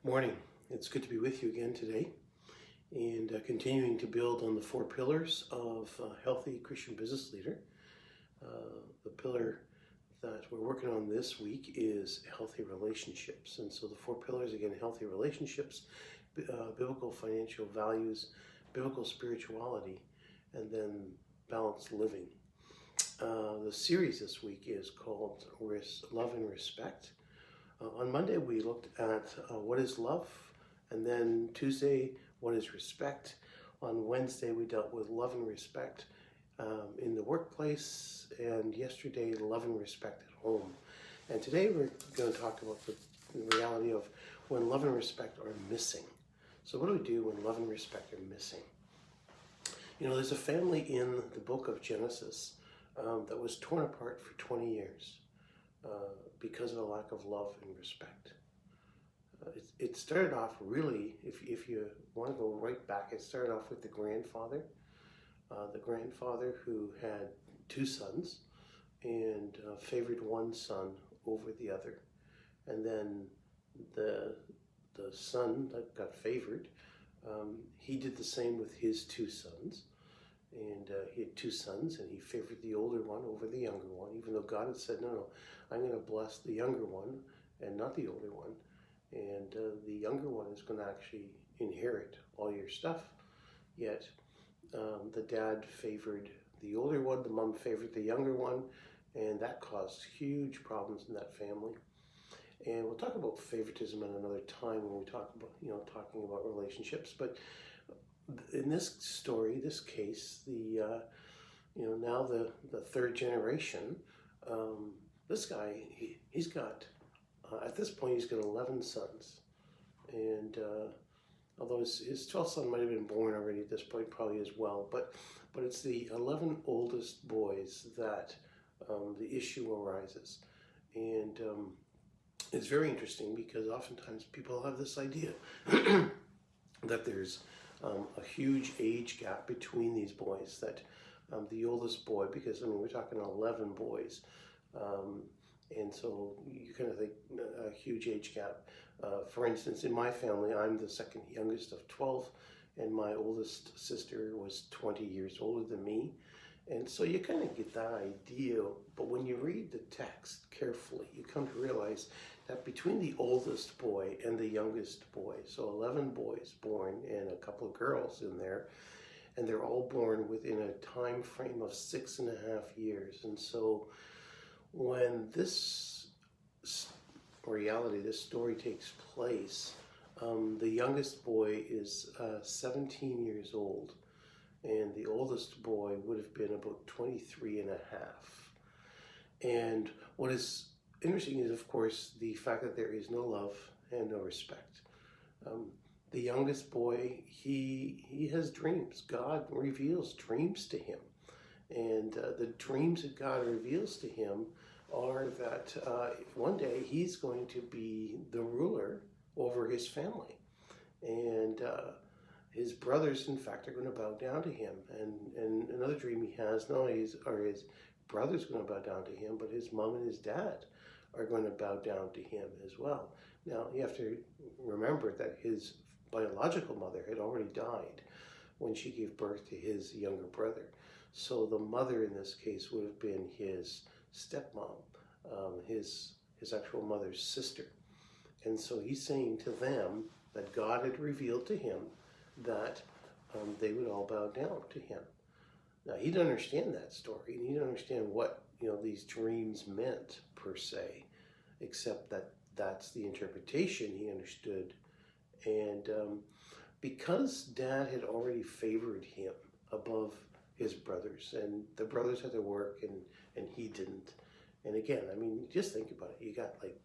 Morning. It's good to be with you again today and continuing to build on the four pillars of a healthy Christian business leader. The pillar that we're working on this week is healthy relationships. And so the four pillars, again, healthy relationships, biblical financial values, biblical spirituality, and then balanced living. The series this week is called Love and Respect. On Monday, we looked at what is love, and then Tuesday, what is respect. On Wednesday, we dealt with love and respect in the workplace, and yesterday, love and respect at home. And today, we're going to talk about the reality of when love and respect are missing. So what do we do when love and respect are missing? You know, there's a family in the book of Genesis that was torn apart for 20 years. Because of a lack of love and respect. It started off really, if you want to go right back, it started off with the grandfather who had two sons and favored one son over the other. And then the son that got favored, he did the same with his two sons. And he had two sons, and he favored the older one over the younger one, even though God had said, no, I'm going to bless the younger one and not the older one. And the younger one is going to actually inherit all your stuff. Yet the dad favored the older one, the mom favored the younger one, and that caused huge problems in that family. And we'll talk about favoritism at another time when we talk about, talking about relationships. But in this story, this case, now the third generation, this guy, he's got, at this point, he's got 11 sons. And although his 12th son might have been born already at this point, probably as well, but it's the 11 oldest boys that the issue arises. And it's very interesting because oftentimes people have this idea that there's a huge age gap between these boys, that the oldest boy, because we're talking 11 boys, and so you kind of think a huge age gap. For instance, in my family, I'm the second youngest of 12, and my oldest sister was 20 years older than me. And so you kind of get that idea, but when you read the text carefully, you come to realize that between the oldest boy and the youngest boy, so 11 boys born and a couple of girls in there, and they're all born within a time frame of 6.5 years. And so when this reality, this story takes place, the youngest boy is 17 years old, and the oldest boy would have been about 23 and a half. And what is interesting is, of course, the fact that there is no love and no respect. The youngest boy, he has dreams. God reveals dreams to him. And the dreams that God reveals to him are that one day he's going to be the ruler over his family. And his brothers, in fact, are going to bow down to him. And another dream he has, not only are his brothers going to bow down to him, but his mom and his dad are going to bow down to him as well. Now, you have to remember that his biological mother had already died when she gave birth to his younger brother. So the mother in this case would have been his stepmom, his actual mother's sister. And so he's saying to them that God had revealed to him that they would all bow down to him. Now, he didn't understand that story, and he didn't understand what these dreams meant per se, except that that's the interpretation he understood. And because Dad had already favored him above his brothers, and the brothers had to work and he didn't. And again, just think about it. You got like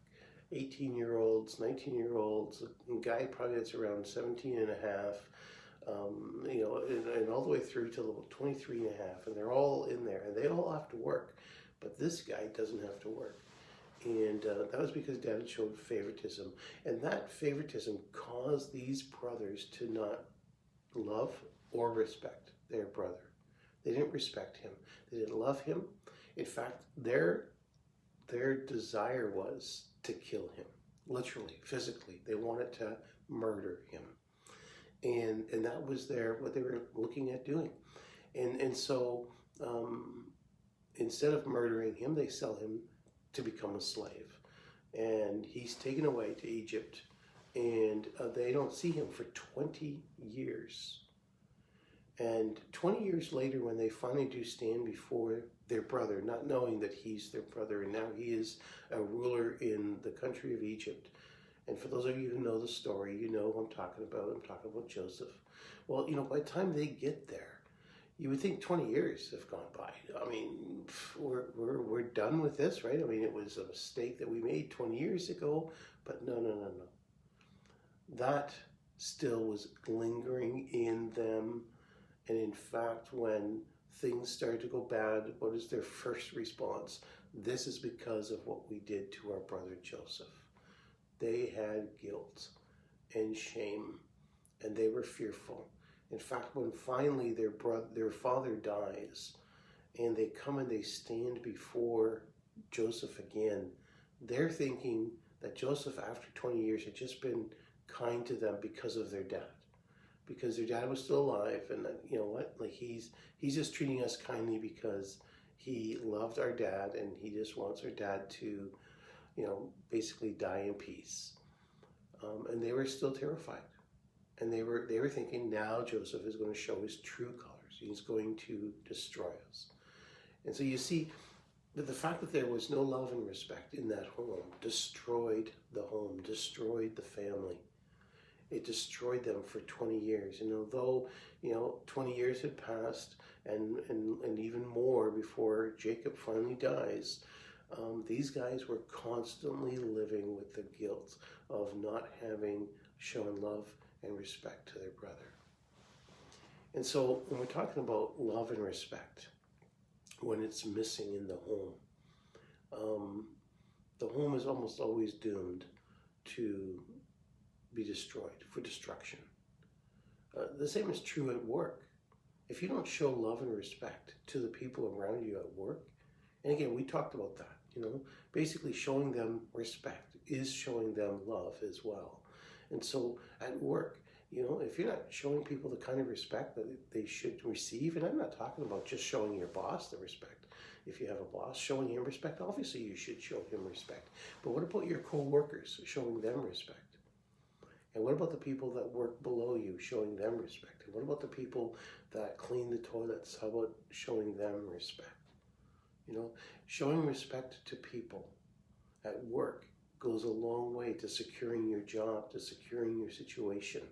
18-year-olds, 19-year-olds, a guy probably that's around 17 and a half, and all the way through to about 23 and a half, and they're all in there, and they all have to work, but this guy doesn't have to work. And that was because Dad had showed favoritism, and that favoritism caused these brothers to not love or respect their brother. They didn't respect him. They didn't love him. In fact, their desire was to kill him. literally, physically. They wanted to murder him. And that was what they were looking at doing. And so instead of murdering him, they sell him to become a slave. And he's taken away to Egypt, and they don't see him for 20 years. And 20 years later, when they finally do stand before their brother, not knowing that he's their brother, and now he is a ruler in the country of Egypt. And for those of you who know the story, you know who I'm talking about. I'm talking about Joseph. Well, by the time they get there, you would think 20 years have gone by. I mean, we're done with this, right? I mean, it was a mistake that we made 20 years ago, but no. That still was lingering in them. And in fact, when things started to go bad, what is their first response? This is because of what we did to our brother Joseph. They had guilt and shame, and they were fearful. In fact, when finally their father dies, and they come and they stand before Joseph again, they're thinking that Joseph, after 20 years, had just been kind to them because of their dad. Because their dad was still alive, and you know what? Like he's just treating us kindly because he loved our dad, and he just wants our dad to, basically die in peace. And they were still terrified, and they were thinking, now Joseph is going to show his true colors. He's going to destroy us. And so you see that the fact that there was no love and respect in that home destroyed the home, destroyed the family. It destroyed them for 20 years. And although, 20 years had passed and even more before Jacob finally dies, these guys were constantly living with the guilt of not having shown love and respect to their brother. And so when we're talking about love and respect, when it's missing in the home is almost always doomed to be destroyed, for destruction. The same is true at work. If you don't show love and respect to the people around you at work, and again, we talked about that, basically showing them respect is showing them love as well. And so at work, if you're not showing people the kind of respect that they should receive, and I'm not talking about just showing your boss the respect. If you have a boss, showing him respect, obviously you should show him respect. But what about your co-workers, showing them respect? And what about the people that work below you, showing them respect? And what about the people that clean the toilets? How about showing them respect? Showing respect to people at work goes a long way to securing your job, to securing your situation.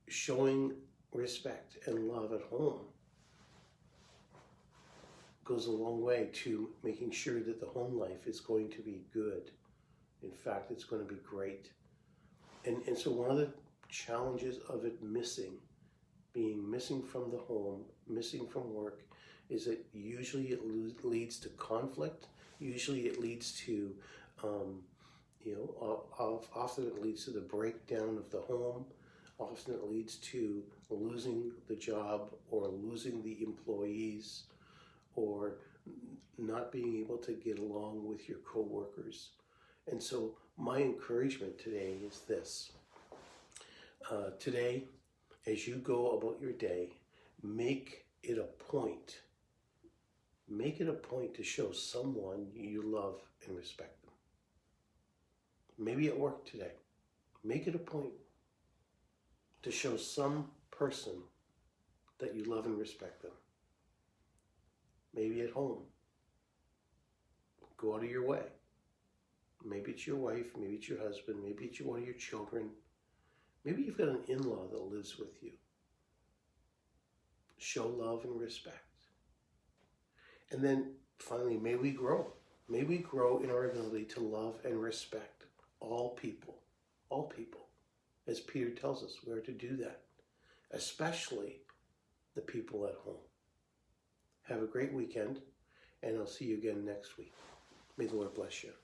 Showing respect and love at home goes a long way to making sure that the home life is going to be good. In fact, it's going to be great. And so one of the challenges of it being missing from the home, missing from work, is that usually it leads to conflict. Usually it leads to, often it leads to the breakdown of the home. Often it leads to losing the job or losing the employees or not being able to get along with your coworkers. And so my encouragement today is this. Today, as you go about your day, make it a point to show someone you love and respect them. Maybe at work today, make it a point to show some person that you love and respect them. Maybe at home, go out of your way. Maybe it's your wife, maybe it's your husband, maybe it's one of your children. Maybe you've got an in-law that lives with you. Show love and respect. And then finally, may we grow. May we grow in our ability to love and respect all people. All people. As Peter tells us, we are to do that. Especially the people at home. Have a great weekend, and I'll see you again next week. May the Lord bless you.